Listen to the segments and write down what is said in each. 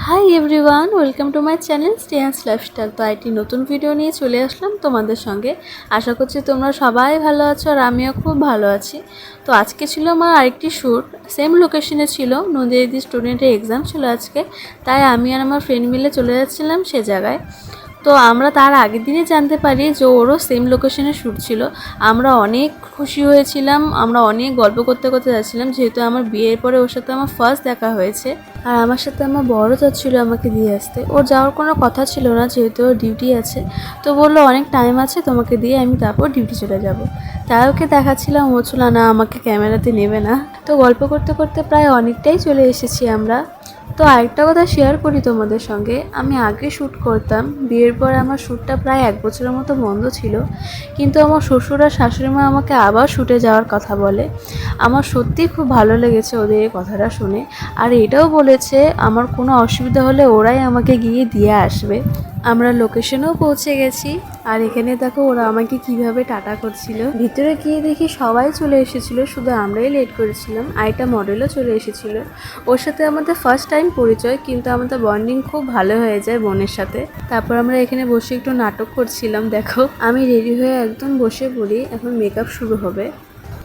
High everyone, welcome to my channel স্টেয়ান্স lifestyle. তো একটি নতুন ভিডিও নিয়ে চলে আসলাম তোমাদের সঙ্গে। আশা করছি তোমরা সবাই ভালো আছো আর আমিও খুব ভালো আছি। তো আজকে ছিল আমার আরেকটি শ্যুট, সেম লোকেশনে ছিল। নদীয়াদি স্টুডেন্টের এক্সাম ছিল আজকে, তাই আমি আর আমার ফ্রেন্ড মিলে চলে যাচ্ছিলাম সে জায়গায়। তো আমরা তার আগের দিনই জানতে পারি যে ওরও সেম লোকেশনে শ্যুট ছিল। আমরা অনেক খুশি হয়েছিলাম, আমরা অনেক গল্প করতে করতে যাচ্ছিলাম, যেহেতু আমার বিয়ের পরে ওর সাথে আমার ফার্স্ট দেখা হয়েছে। আর আমার সাথে আমার বড় যাচ্ছিলো আমাকে দিয়ে আসতে। ওর যাওয়ার কোনো কথা ছিল না, যেহেতু ওর ডিউটি আছে। তো বললো অনেক টাইম আছে, তোমাকে দিয়ে আমি তারপর ডিউটি চলে যাব। তাই ওকে দেখাচ্ছিলাম, ও ছিল না আমাকে ক্যামেরাতে নেবে না। তো গল্প করতে করতে প্রায় অনেকটাই চলে এসেছি আমরা। তো আরেকটা কথা শেয়ার করি তোমাদের সঙ্গে, আমি আগে শ্যুট করতাম, বিয়ের পর আমার শ্যুটটা প্রায় 1 বছরের মতো বন্ধ ছিল। কিন্তু আমার শ্বশুর আর শাশুড়ি মা আমাকে আবার শ্যুটে যাওয়ার কথা বলে। আমার সত্যিই খুব ভালো লেগেছে ওদের এই কথাটা শুনে। আর এটাও বলেছে আমার কোনো অসুবিধা হলে ওরাই আমাকে গিয়ে দিয়ে আসবে। আমরা লোকেশনেও পৌঁছে গেছি। আর এখানে দেখো ওরা আমাকে কিভাবে টাটা করছিল। ভিতরে গিয়ে দেখি সবাই চলে এসেছিল, শুধু আমরাই লেট করেছিলাম। আরেকটা মডেলও চলে এসেছিল। ওর সাথে আমাদের ফার্স্ট টাইম পরিচয়, কিন্তু আমাদের বন্ডিং খুব ভালো হয়ে যায় বোনের সাথে। তারপর আমরা এখানে বসে একটু নাটক করছিলাম। দেখো আমি রেডি হয়ে একদম বসে পড়ি, এখন মেকআপ শুরু হবে।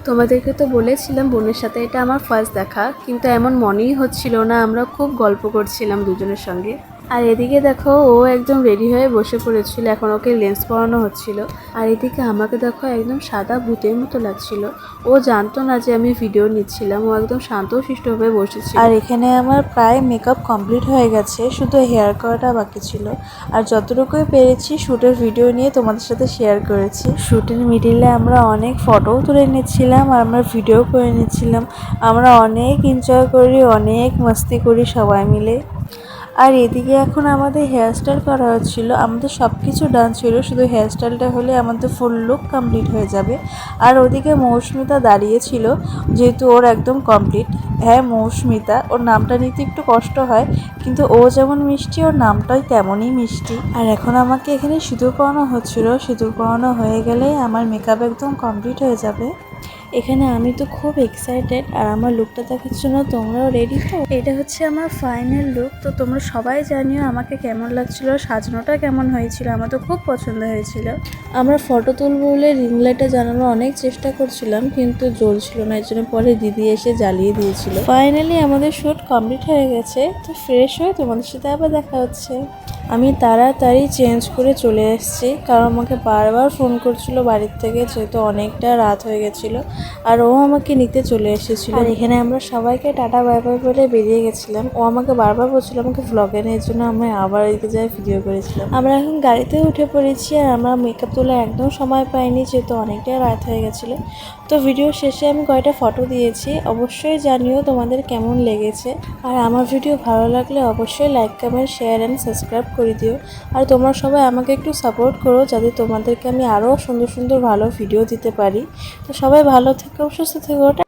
তোমাদেরকে তো বলেছিলাম বোনের সাথে এটা আমার ফার্স্ট দেখা, কিন্তু এমন মনেই হচ্ছিল না। আমরা খুব গল্প করছিলাম দুজনের সঙ্গে। আর এদিকে দেখো ও একদম রেডি হয়ে বসে পড়েছিল, এখন ওকে লেন্স পরানো হচ্ছিল। আর এদিকে আমাকে দেখো একদম সাদা ভূতের মতো লাগছিল। ও জানতো না যে আমি ভিডিও নিচ্ছিলাম, ও একদম শান্তশিষ্টভাবে বসেছিল। আর এখানে আমার প্রায় মেকআপ কমপ্লিট হয়ে গেছে, শুধু হেয়ার করাটা বাকি ছিল। আর যতটুকুই পেরেছি শ্যুটের ভিডিও নিয়ে তোমাদের সাথে শেয়ার করেছি। শ্যুটের মিডিলে আমরা অনেক ফটোও তুলে নিচ্ছিলাম আর আমরা ভিডিও করে নিচ্ছিলাম। আমরা অনেক এনজয় করি, অনেক মাস্তি করি সবাই মিলে। আর এদিকে এখন আমাদের হেয়ারস্টাইল করা হচ্ছিলো। আমাদের সব কিছু ডান ছিল, শুধু হেয়ারস্টাইলটা হলে আমাদের ফুল লুক কমপ্লিট হয়ে যাবে। আর ওদিকে মৌস্মিতা দাঁড়িয়েছিল, যেহেতু ওর একদম কমপ্লিট। হ্যাঁ, মৌস্মিতা, ওর নামটা নিতে একটু কষ্ট হয়, কিন্তু ও যেমন মিষ্টি ওর নামটাই তেমনই মিষ্টি। আর এখন আমাকে এখানে সিঁদুর পরানো হচ্ছিলো। সিঁদুর পরানো হয়ে গেলেই আমার মেকআপ একদম কমপ্লিট হয়ে যাবে। এখানে আমি তো খুব এক্সাইটেড, আর আমার লুকটা দেখার জন্য তোমরাও রেডি তো? এটা হচ্ছে আমার ফাইনাল লুক। তো তোমরা সবাই জানিও আমাকে কেমন লাগছিল, সাজানোটা কেমন হয়েছিল। আমার তো খুব পছন্দ হয়েছিল। আমরা ফটো তুলবো বলে রিং লাইটে জ্বালানোর অনেক চেষ্টা করছিলাম, কিন্তু জ্বলছিল না। এর জন্য পরে দিদি এসে জ্বালিয়ে দিয়েছিল। ফাইনালি আমাদের শ্যুট কমপ্লিট হয়ে গেছে। তো ফ্রেশ হয়ে তোমাদের সাথে আবার দেখা হচ্ছে। আমি তাড়াতাড়ি চেঞ্জ করে চলে এসেছি, কারণ আমাকে বারবার ফোন করছিল বাড়ির থেকে, যেহেতু অনেকটা রাত হয়ে গেছিলো। আর ও আমাকে নিতে চলে এসেছিল। আর এখানে আমরা সবাইকে টাটা বাই বাই বলে বেরিয়ে গেছিলাম। ও আমাকে বারবার বলছিল আমাকে ভ্লগে নেওয়ার জন্য, আমরা আবার এদিকে যাই ভিডিও করেছিলাম। আমরা এখন গাড়িতে উঠে পড়েছি, আর আমরা মেকআপ তোলা একদম সময় পাইনি, যেহেতু অনেকটাই রাত হয়ে গেছিলো। তো ভিডিও শেষে আমি কয়েকটা ফটো দিয়েছি, অবশ্যই জানিও তোমাদের কেমন লেগেছে। আর আমার ভিডিও ভালো লাগলে অবশ্যই like, comment, share and subscribe করে দিও। আর তোমরা সবাই আমাকে একটু সাপোর্ট করো, যাতে তোমাদেরকে আমি আরও সুন্দর সুন্দর ভালো ভিডিও দিতে পারি। তো সবাই ভালো থেকো, সুস্থ থেকো।